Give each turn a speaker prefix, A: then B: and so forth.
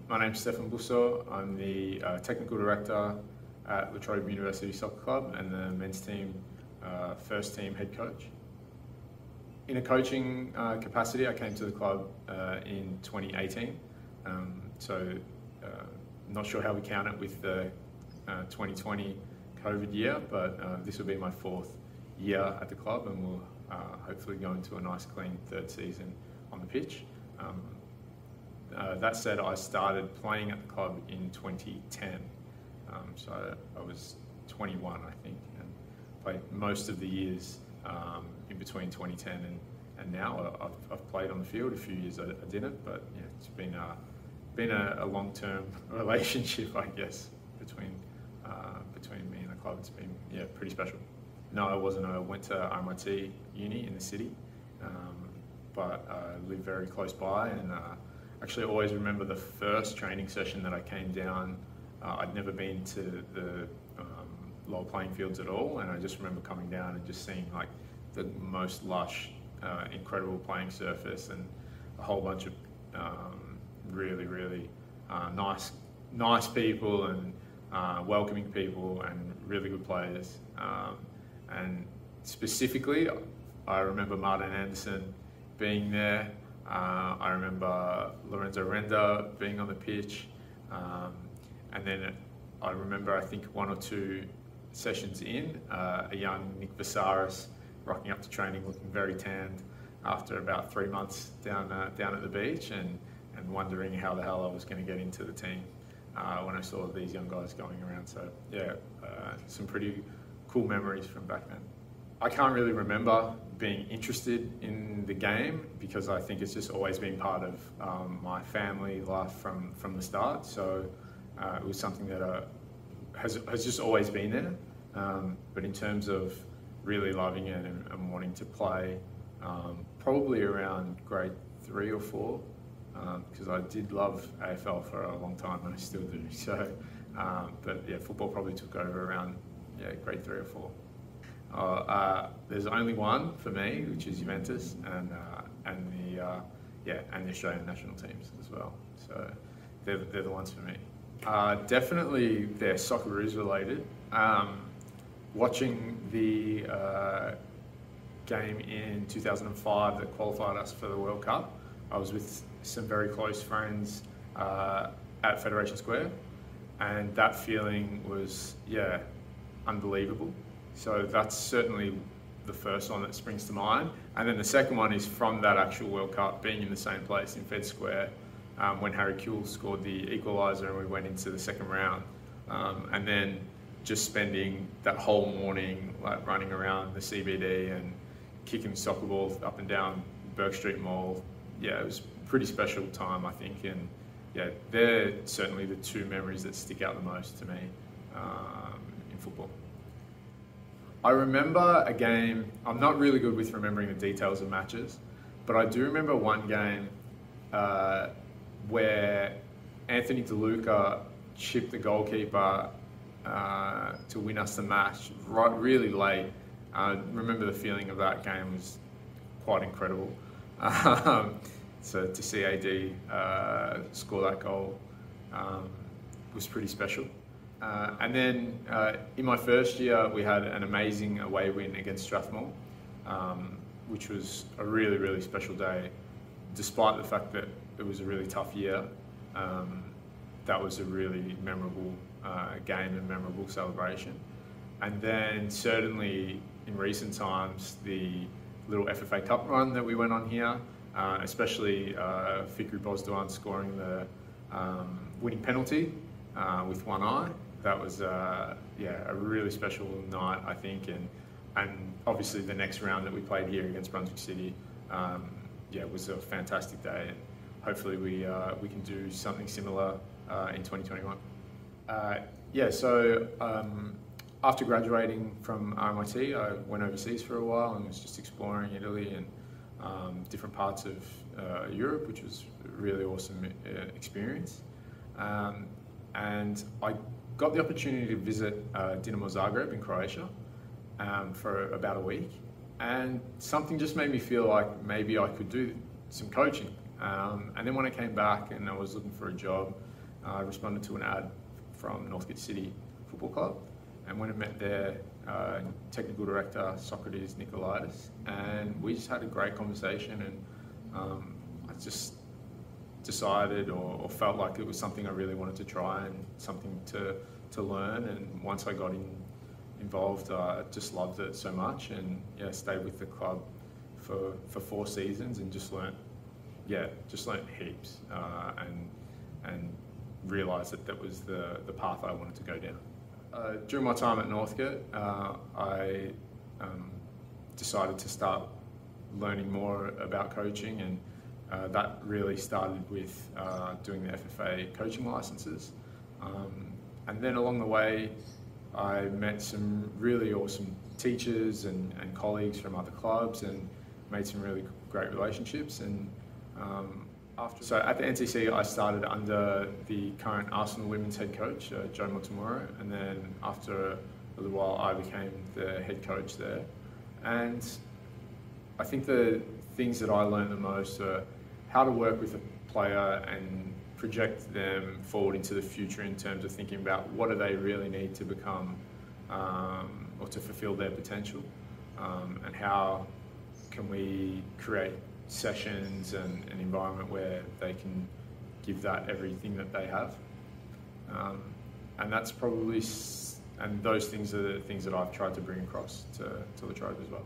A: My name's Stefan Busso. I'm the Technical Director at La Trobe University Soccer Club and the men's team first team head coach. In a coaching capacity, I came to the club in 2018. Not sure how we count it with the 2020 COVID year, but this will be my fourth year at the club, and we'll hopefully go into a nice clean third season on the pitch. That said, I started playing at the club in 2010, so I was 21, I think, and played most of the years in between 2010 and now. I've played on the field. A few years I didn't, but yeah, it's been a long-term relationship, I guess, between me and the club. It's been pretty special. No, I wasn't. I went to RMIT Uni in the city, but I live very close by, and actually always remember the first training session that I came down. I'd never been to the lower playing fields at all, and I just remember coming down and just seeing like the most lush, incredible playing surface and a whole bunch of really nice people and welcoming people and really good players. And specifically, I remember Martin Anderson being there. I remember Lorenzo Renda being on the pitch. And then I remember, I think, one or two sessions in, a young Nick Visaris rocking up to training looking very tanned after about 3 months down at the beach, and wondering how the hell I was going to get into the team when I saw these young guys going around. So yeah, some pretty cool memories from back then. I can't really remember being interested in the game because I think it's just always been part of my family life from the start. So it was something that has just always been there. But in terms of really loving it and wanting to play, probably around grade 3 or 4, because I did love AFL for a long time and I still do. So, but yeah, football probably took over around grade 3 or 4. There's only one for me, which is Juventus, and the Australian national teams as well. So they're the ones for me. Definitely they're Socceroos related. Watching the game in 2005 that qualified us for the World Cup, I was with some very close friends at Federation Square, and that feeling was unbelievable. So that's certainly the first one that springs to mind. And then the second one is from that actual World Cup, being in the same place in Fed Square when Harry Kewell scored the equaliser and we went into the second round. And then just spending that whole morning like running around the CBD and kicking soccer balls up and down Burke Street Mall. Yeah, it was a pretty special time, I think. And yeah, they're certainly the two memories that stick out the most to me in football. I remember a game. I'm not really good with remembering the details of matches, but I do remember one game where Anthony DeLuca chipped the goalkeeper to win us the match really late. I remember the feeling of that game was quite incredible. So to see AD score that goal was pretty special. And then in my first year, we had an amazing away win against Strathmore, which was a really special day. Despite the fact that it was a really tough year, that was a really memorable game and memorable celebration. And then certainly in recent times, the little FFA Cup run that we went on here, especially Fikri Bozdoğan scoring the winning penalty with one eye. That was a really special night, I think, and obviously the next round that we played here against Brunswick City, was a fantastic day, and hopefully we can do something similar in 2021. So after graduating from RMIT, I went overseas for a while and was just exploring Italy and different parts of Europe, which was a really awesome experience. And I got the opportunity to visit Dinamo Zagreb in Croatia for about a week, and something just made me feel like maybe I could do some coaching. And then when I came back and I was looking for a job, I responded to an ad from Northcote City Football Club, and went and met their technical director, Socrates Nicolaitis, and we just had a great conversation, and I just decided or felt like it was something I really wanted to try and something to learn. And once I got involved, I just loved it so much, and stayed with the club for 4 seasons and just learnt heaps, and realised that was the path I wanted to go down. During my time at Northcote, I decided to start learning more about coaching, and that really started with doing the FFA coaching licenses. And then along the way, I met some really awesome teachers and colleagues from other clubs, and made some really great relationships. And so at the NCC, I started under the current Arsenal women's head coach, Joe Montemuro, and then after a little while, I became the head coach there. And I think the things that I learned the most are how to work with a player and project them forward into the future in terms of thinking about what do they really need to become or to fulfill their potential, and how can we create sessions and an environment where they can give that everything that they have. And that's probably, and those things are the things that I've tried to bring across to Latrobe as well.